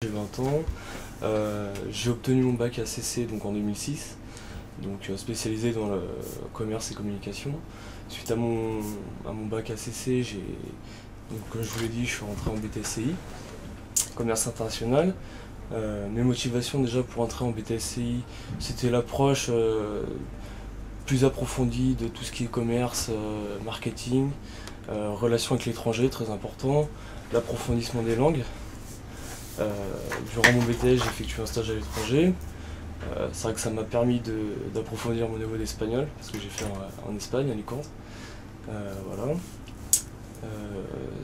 j'ai 20 ans. J'ai obtenu mon bac ACC donc en 2006, donc spécialisé dans le commerce et communication. Suite à mon bac ACC, comme je vous l'ai dit, je suis rentré en BTSCI, commerce international. Mes motivations déjà pour entrer en BTSCI, c'était l'approche plus approfondie de tout ce qui est commerce, marketing, relations avec l'étranger, très important, l'approfondissement des langues. Durant mon BTS, j'ai effectué un stage à l'étranger. C'est vrai que ça m'a permis d'approfondir mon niveau d'espagnol, parce que j'ai fait en Espagne, à Alicante. Voilà.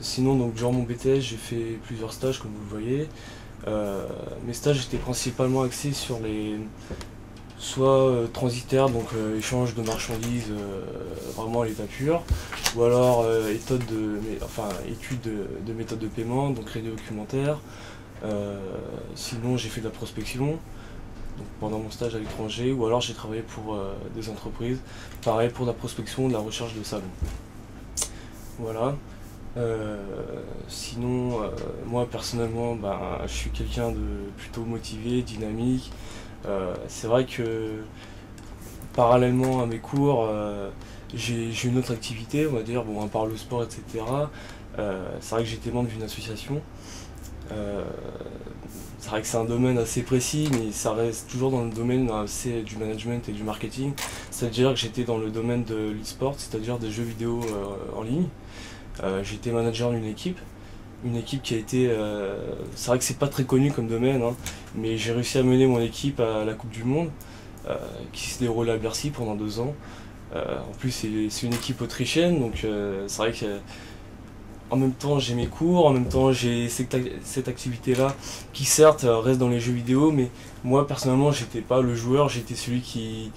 Sinon, donc, durant mon BTS, j'ai fait plusieurs stages, comme vous le voyez. Mes stages étaient principalement axés sur les soit transitaires, donc échange de marchandises vraiment à l'état pur, ou alors études de méthodes de paiement, donc crédit documentaire. Sinon, j'ai fait de la prospection donc pendant mon stage à l'étranger, ou alors j'ai travaillé pour des entreprises, pareil pour de la prospection, de la recherche de salons. Voilà. Sinon, moi personnellement, je suis quelqu'un de plutôt motivé, dynamique. C'est vrai que parallèlement à mes cours, j'ai une autre activité, on va dire, bon, à part le sport, etc. C'est vrai que j'étais membre d'une association. C'est vrai que c'est un domaine assez précis, mais ça reste toujours dans le domaine du management et du marketing. C'est-à-dire que j'étais dans le domaine de l'e-sport, c'est-à-dire des jeux vidéo en ligne. J'étais manager d'une équipe qui a été... c'est vrai que c'est pas très connu comme domaine, hein, mais j'ai réussi à mener mon équipe à la Coupe du Monde, qui se déroulait à Bercy pendant 2 ans. En plus, c'est une équipe autrichienne, donc c'est vrai que... En même temps, j'ai mes cours, en même temps, j'ai cette activité-là qui, certes, reste dans les jeux vidéo, mais moi, personnellement, j'étais pas le joueur, j'étais celui qui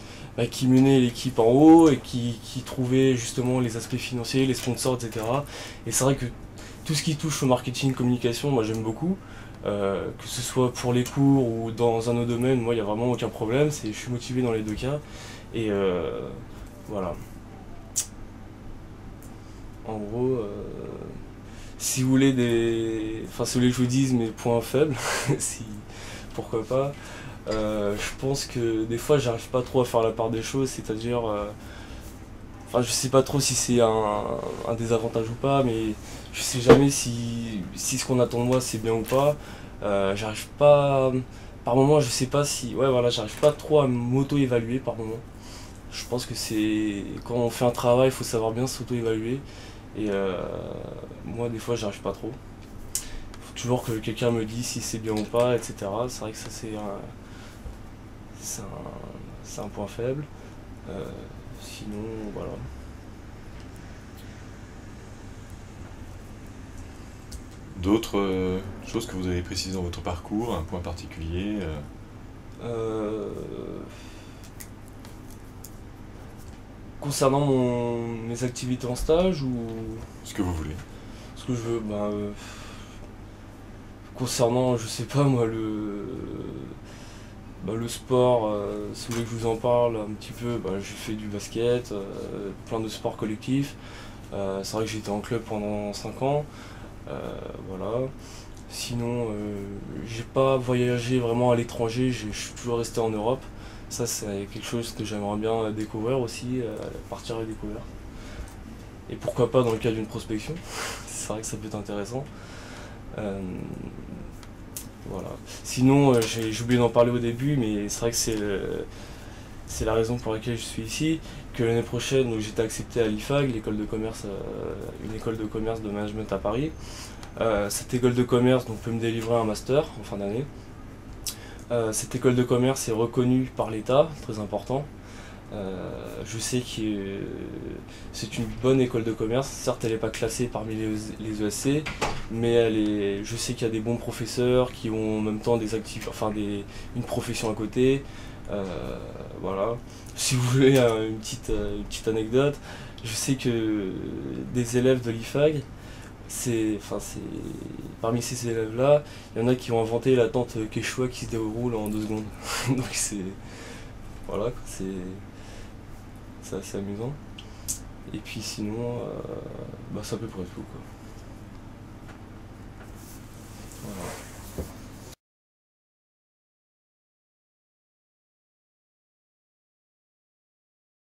menait l'équipe en haut et qui trouvait justement les aspects financiers, les sponsors, etc. Et c'est vrai que tout ce qui touche au marketing, communication, moi, j'aime beaucoup. Que ce soit pour les cours ou dans un autre domaine, moi, il n'y a vraiment aucun problème. Je suis motivé dans les deux cas. Et voilà. En gros, si vous voulez si vous voulez que je vous dise mes points faibles, pourquoi pas. Je pense que des fois j'arrive pas trop à faire la part des choses, c'est-à-dire, je sais pas trop si c'est un désavantage ou pas, mais je sais jamais si ce qu'on attend de moi c'est bien ou pas. J'arrive pas, par moment je sais pas si, ouais voilà, j'arrive pas trop à m'auto-évaluer par moment. Je pense que quand on fait un travail, il faut savoir bien s'auto-évaluer. Et moi, des fois, j'arrive pas trop. Faut toujours que quelqu'un me dise si c'est bien ou pas, etc. C'est vrai que ça, c'est un point faible. Sinon, voilà. D'autres choses que vous avez précisées dans votre parcours, un point particulier Euh, Concernant mes activités en stage ou Ce que vous voulez. ce que je veux, concernant, je sais pas moi, le sport, si vous voulez que je vous en parle un petit peu, j'ai fait du basket, plein de sports collectifs. C'est vrai que j'étais en club pendant 5 ans. Voilà. Sinon, j'ai pas voyagé vraiment à l'étranger, je suis toujours resté en Europe. Ça, c'est quelque chose que j'aimerais bien découvrir aussi, partir à la découverte. Et pourquoi pas dans le cadre d'une prospection. C'est vrai que ça peut être intéressant. Euh, voilà. Sinon, j'ai oublié d'en parler au début, mais c'est vrai que c'est la raison pour laquelle je suis ici. Que l'année prochaine, j'ai été accepté à l'IFAG, l'école de commerce, une école de commerce de management à Paris. Cette école de commerce peut me délivrer un master en fin d'année. Cette école de commerce est reconnue par l'État, très important. Je sais que c'est une bonne école de commerce. Certes, elle n'est pas classée parmi les ESC, mais je sais qu'il y a des bons professeurs qui ont en même temps une profession à côté. Voilà. Si vous voulez une petite anecdote, je sais que des élèves de l'IFAG, parmi ces élèves-là, il y en a qui ont inventé la tente Quechua qui se déroule en 2 secondes. Donc voilà, c'est assez amusant. Et puis sinon, c'est à peu près tout, quoi.